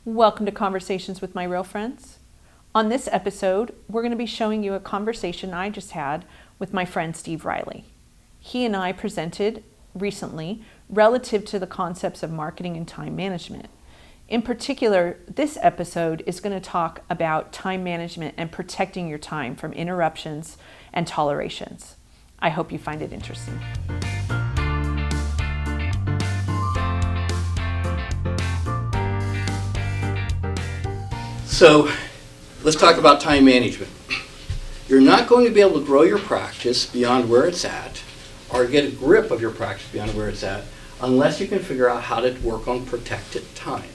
Welcome to Conversations with My Real Friends. On this episode, we're going to be showing you a conversation I just had with my friend Steve Riley. He and I presented recently relative to the concepts of marketing and time management. In particular, this episode is going to talk about time management and protecting your time from interruptions and tolerations. I hope you find it interesting. So let's talk about time management. You're not going to be able to grow your practice beyond where it's at or get a grip of your practice beyond where it's at unless you can figure out how to work on protected time.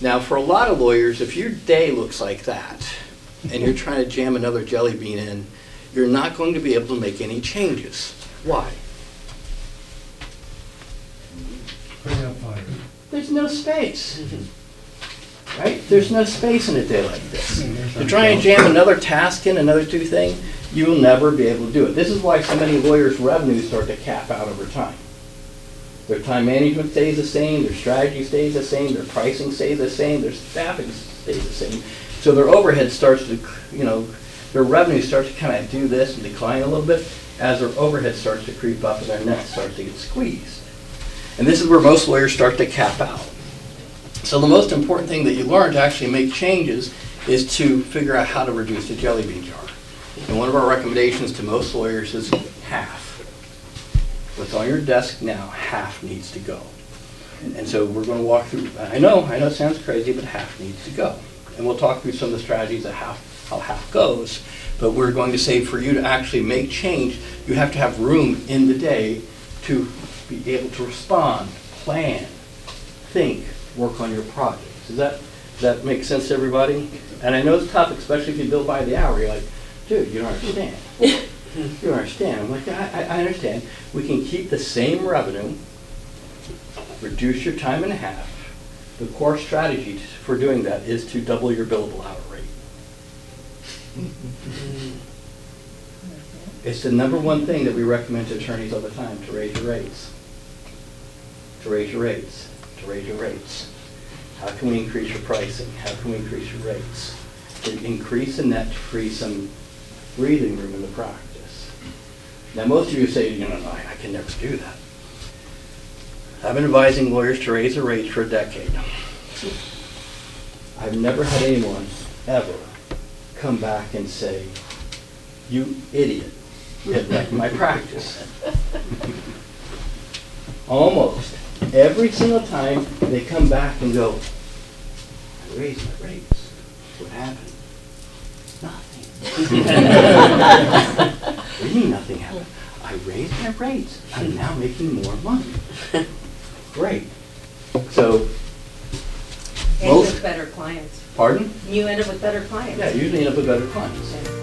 Now, for a lot of lawyers, if your day looks like that and you're trying to jam another jelly bean in, you're not going to be able to make any changes. Why? There's no space. Right? There's no space in a day like this. To try and jam another task in, another two thing, you will never be able to do it. This is why so many lawyers' revenues start to cap out over time. Their time management stays the same, their strategy stays the same, their pricing stays the same, their staffing stays the same. So their overhead starts to, their revenue starts to kind of do this and decline a little bit as their overhead starts to creep up and their net starts to get squeezed. And this is where most lawyers start to cap out. So the most important thing that you learn to actually make changes is to figure out how to reduce the jelly bean jar. And one of our recommendations to most lawyers is half. What's on your desk now, half needs to go. And so we're going to walk through, I know it sounds crazy, but half needs to go. And we'll talk through some of the strategies of how half goes. But we're going to say for you to actually make change, you have to have room in the day to be able to respond, plan, think, work on your projects. Does that make sense to everybody? And I know it's tough, especially if you bill by the hour. You're like, dude, you don't understand. You don't understand. I'm like, I understand. We can keep the same revenue, reduce your time in half. The core strategy for doing that is to double your billable hour rate. It's the number one thing that we recommend to attorneys all the time, to raise your rates. To raise your rates. To raise your rates. How can we increase your pricing? How can we increase your rates? To increase the net to free some breathing room in the practice. Now most of you say, no, I can never do that. I've been advising lawyers to raise their rates for a decade. I've never had anyone ever come back and say, you idiot, it wrecked my practice. Almost every single time they come back and go, I raised my rates. What happened? Nothing. Really nothing happened. I raised my rates. I'm now making more money. Great. So, and with better clients. Pardon? You end up with better clients. Yeah, you usually end up with better clients. Yeah.